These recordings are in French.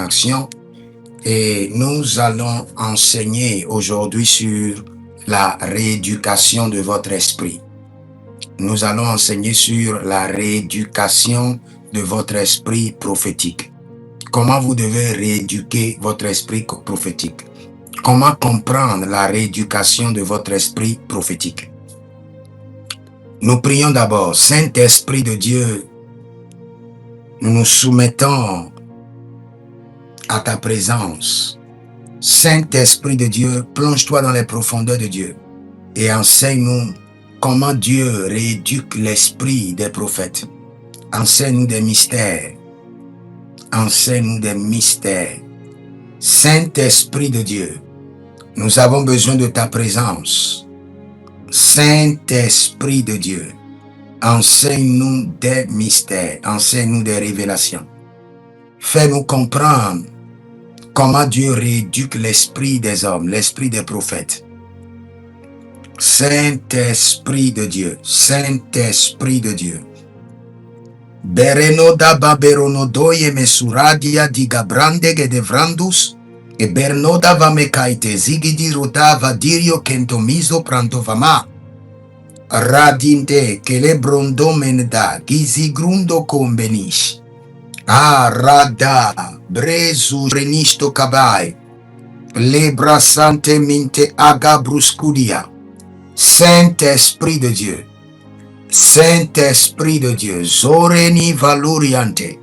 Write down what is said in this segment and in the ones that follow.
action et nous allons enseigner aujourd'hui sur la rééducation de votre esprit. Nous allons enseigner sur la rééducation de votre esprit prophétique. Comment vous devez rééduquer votre esprit prophétique? Comment comprendre la rééducation de votre esprit prophétique? Nous prions d'abord. Saint-Esprit de Dieu, nous nous soumettons à ta présence. Saint-Esprit de Dieu, plonge-toi dans les profondeurs de Dieu et enseigne-nous comment Dieu rééduque l'esprit des prophètes. Enseigne-nous des mystères. Enseigne-nous des mystères. Saint-Esprit de Dieu, nous avons besoin de ta présence. Saint-Esprit de Dieu, enseigne-nous des mystères, enseigne-nous des révélations. Fais-nous comprendre comment Dieu rééduque l'esprit des hommes, l'esprit des prophètes. Saint-Esprit de Dieu, Saint-Esprit de Dieu. Berenoda baberono doye mesuradia digabrande gedevrandus e bernoda vamekaite zigidi roda vadirio kentomizo prantovama radinte kele brondo menda gizigrundo kombenish rada brezu renisto kabai lebra sante minte agabruscudia. Saint-Esprit de Dieu, Saint-Esprit de Dieu, zoreni valuriante,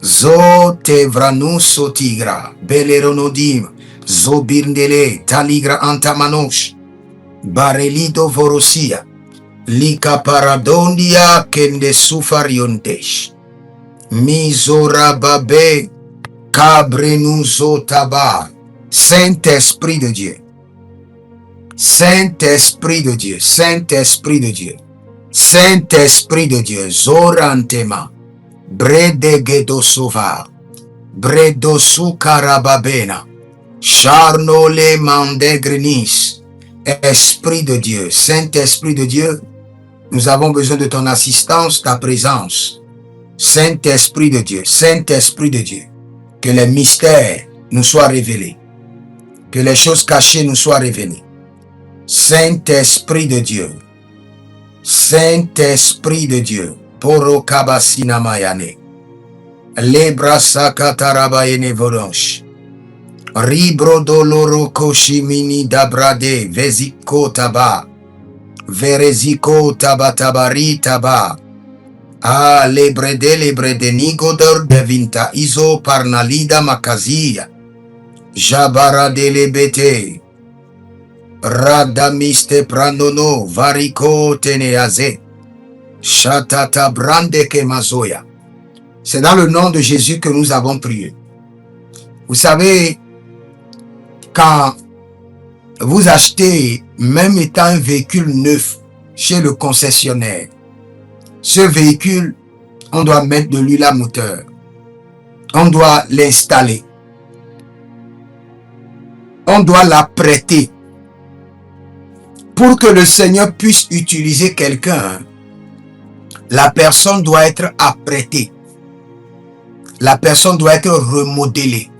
zote vranuso tigra, beleronodim, zobirndele, taligra antamanosh, barelido vorosia, lika paradondia kende sufariontesh, misora babe, cabrenuso tabar. Saint-Esprit de Dieu, Saint-Esprit de Dieu, Saint-Esprit de Dieu, Saint-Esprit de Dieu, zorantema, bredegedo sova, bredosu karababena, charnole mandegrenis. Esprit de Dieu, Saint-Esprit de Dieu, nous avons besoin de ton assistance, ta présence. Saint-Esprit de Dieu, Saint-Esprit de Dieu, que les mystères nous soient révélés, que les choses cachées nous soient révélées. Saint-Esprit de Dieu, Saint-Esprit de Dieu, Poro Kabasina Mayane, Lebra Sakatarabayene Vodosh, Ribro Doloro Koshimini Dabrade, Veziko Taba, Vereziko Tabatabari Taba, Lebrede Nigodor Devinta Iso Parnalida Makazia, Jabara de Lebete, Radamiste pranono variko teneaze. Shatata brande kemazoya. C'est dans le nom de Jésus que nous avons prié. Vous savez, quand vous achetez, même étant un véhicule neuf chez le concessionnaire, ce véhicule, on doit mettre de l'huile à moteur. On doit l'installer. On doit l'apprêter. Pour que le Seigneur puisse utiliser quelqu'un, la personne doit être apprêtée. La personne doit être remodelée.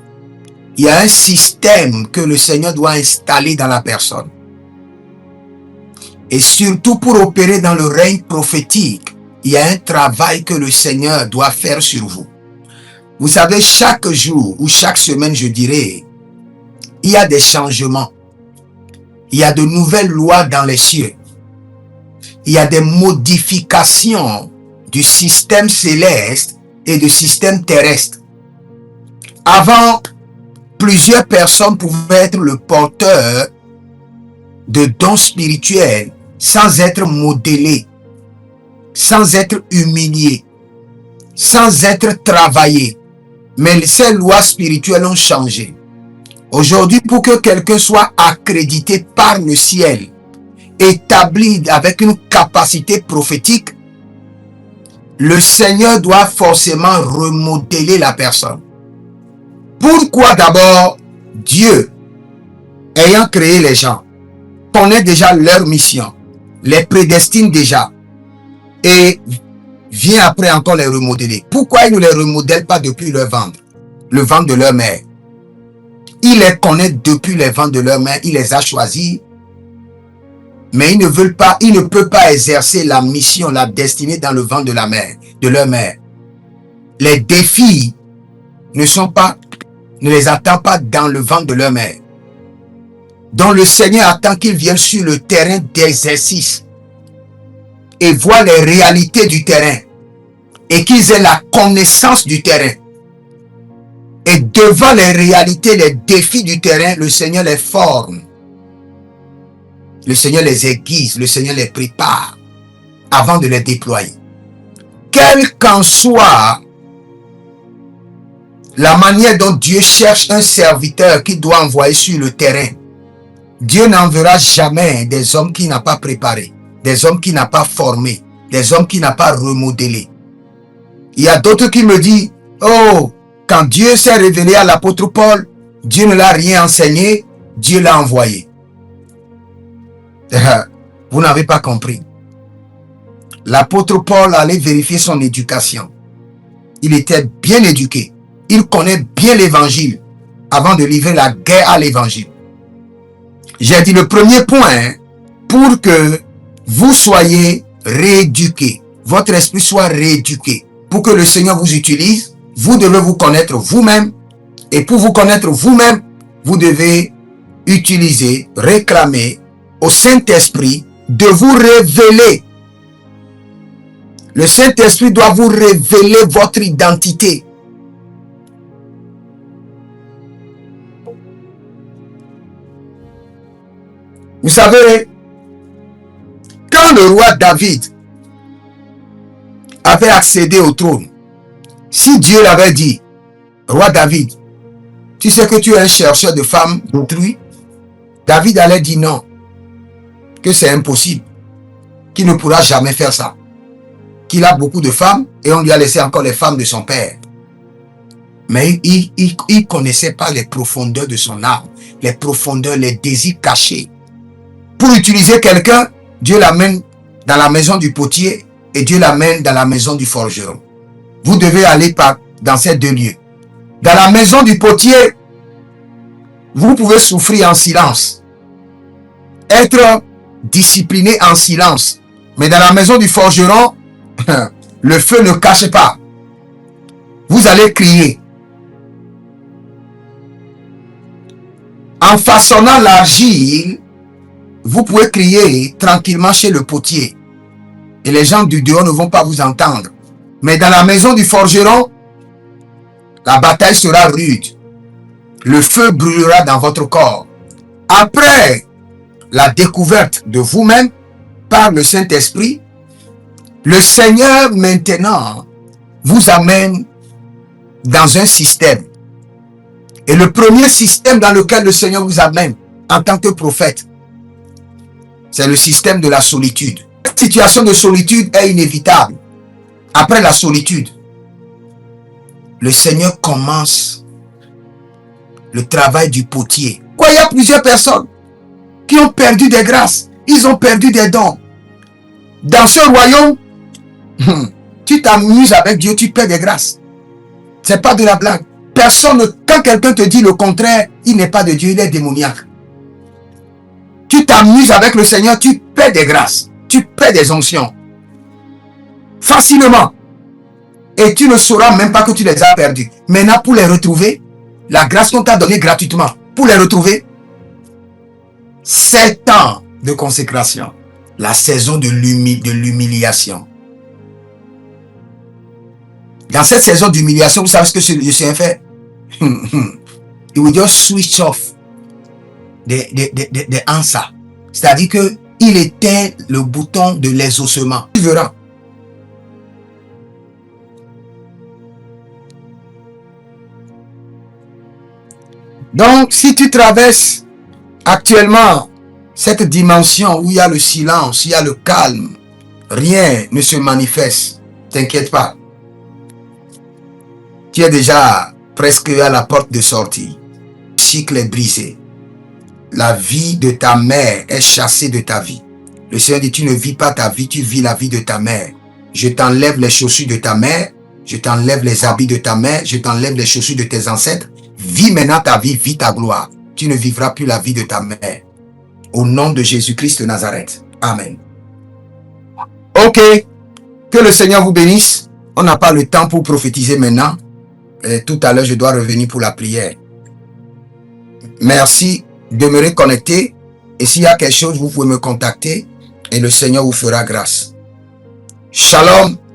Il y a un système que le Seigneur doit installer dans la personne. Et surtout pour opérer dans le règne prophétique, il y a un travail que le Seigneur doit faire sur vous. Vous savez, chaque jour ou chaque semaine, je dirais, il y a des changements. Il y a de nouvelles lois dans les cieux. Il y a des modifications du système céleste et du système terrestre. Avant, plusieurs personnes pouvaient être le porteur de dons spirituels sans être modélés, sans être humiliés, sans être travaillés. Mais ces lois spirituelles ont changé. Aujourd'hui, pour que quelqu'un soit accrédité par le ciel, établi avec une capacité prophétique, le Seigneur doit forcément remodeler la personne. Pourquoi d'abord Dieu, ayant créé les gens, connaît déjà leur mission, les prédestine déjà et vient après encore les remodeler? Pourquoi il ne les remodèle pas depuis leur ventre? le ventre de leur mère. Il les connaît depuis les ventres de leur mère. Il les a choisis. Mais ils ne veulent pas, il ne peut pas exercer la mission, la destinée dans le ventre de la mère, de leur mère. Les défis ne les attendent pas dans le ventre de leur mère. Donc le Seigneur attend qu'ils viennent sur le terrain d'exercice et voient les réalités du terrain et qu'ils aient la connaissance du terrain. Et devant les réalités, les défis du terrain, le Seigneur les forme. Le Seigneur les aiguise, le Seigneur les prépare avant de les déployer. Quelle qu'en soit la manière dont Dieu cherche un serviteur qu'il doit envoyer sur le terrain, Dieu n'enverra jamais des hommes qu'il n'a pas préparés, des hommes qu'il n'a pas formés, des hommes qu'il n'a pas remodelés. Il y a d'autres qui me disent, oh, quand Dieu s'est révélé à l'apôtre Paul, Dieu ne l'a rien enseigné, Dieu l'a envoyé. Vous n'avez pas compris. L'apôtre Paul allait vérifier son éducation. Il était bien éduqué. Il connaît bien l'évangile avant de livrer la guerre à l'évangile. J'ai dit le premier point, pour que vous soyez rééduqués, votre esprit soit rééduqué, pour que le Seigneur vous utilise, vous devez vous connaître vous-même. Et pour vous connaître vous-même, vous devez utiliser, réclamer au Saint-Esprit de vous révéler. Le Saint-Esprit doit vous révéler votre identité. Vous savez, quand le roi David avait accédé au trône, si Dieu l'avait dit, roi David, tu sais que tu es un chercheur de femmes d'autrui, David allait dire non, que c'est impossible, qu'il ne pourra jamais faire ça, qu'il a beaucoup de femmes et on lui a laissé encore les femmes de son père. Mais il ne connaissait pas les profondeurs de son âme, les profondeurs, les désirs cachés. Pour utiliser quelqu'un, Dieu l'amène dans la maison du potier et Dieu l'amène dans la maison du forgeron. Vous devez aller dans ces deux lieux. Dans la maison du potier, vous pouvez souffrir en silence, être discipliné en silence. Mais dans la maison du forgeron, le feu ne cache pas. Vous allez crier. En façonnant l'argile, vous pouvez crier tranquillement chez le potier. Et les gens du dehors ne vont pas vous entendre. Mais dans la maison du forgeron, la bataille sera rude. Le feu brûlera dans votre corps. Après la découverte de vous-même par le Saint-Esprit, le Seigneur maintenant vous amène dans un système. Et le premier système dans lequel le Seigneur vous amène en tant que prophète, c'est le système de la solitude. Cette situation de solitude est inévitable. Après la solitude, le Seigneur commence le travail du potier. Quoi, il y a plusieurs personnes qui ont perdu des grâces. Ils ont perdu des dons. Dans ce royaume, tu t'amuses avec Dieu, tu perds des grâces. C'est pas de la blague. Personne, quand quelqu'un te dit le contraire, il n'est pas de Dieu, il est démoniaque. Tu t'amuses avec le Seigneur, tu perds des grâces, tu perds des onctions. Facilement. Et tu ne sauras même pas que tu les as perdues. Maintenant, pour les retrouver, la grâce qu'on t'a donnée gratuitement, pour les retrouver, 7 ans de consécration. La saison de l'humiliation. Dans cette saison d'humiliation, vous savez ce que le Seigneur fait? Il will just switch off the answer. C'est-à-dire que il éteint le bouton de l'exaucement. Tu verras. Donc, si tu traverses actuellement cette dimension où il y a le silence, il y a le calme, rien ne se manifeste, t'inquiète pas. Tu es déjà presque à la porte de sortie. Le cycle est brisé. La vie de ta mère est chassée de ta vie. Le Seigneur dit, tu ne vis pas ta vie, tu vis la vie de ta mère. Je t'enlève les chaussures de ta mère Je t'enlève les habits de ta mère. Je t'enlève les chaussures de tes ancêtres. Vis maintenant ta vie, vis ta gloire. Tu ne vivras plus la vie de ta mère. Au nom de Jésus-Christ de Nazareth. Amen. Ok. Que le Seigneur vous bénisse. On n'a pas le temps pour prophétiser maintenant. Tout à l'heure, je dois revenir pour la prière. Merci. Demeurez connectés. Et s'il y a quelque chose, vous pouvez me contacter. Et le Seigneur vous fera grâce. Shalom.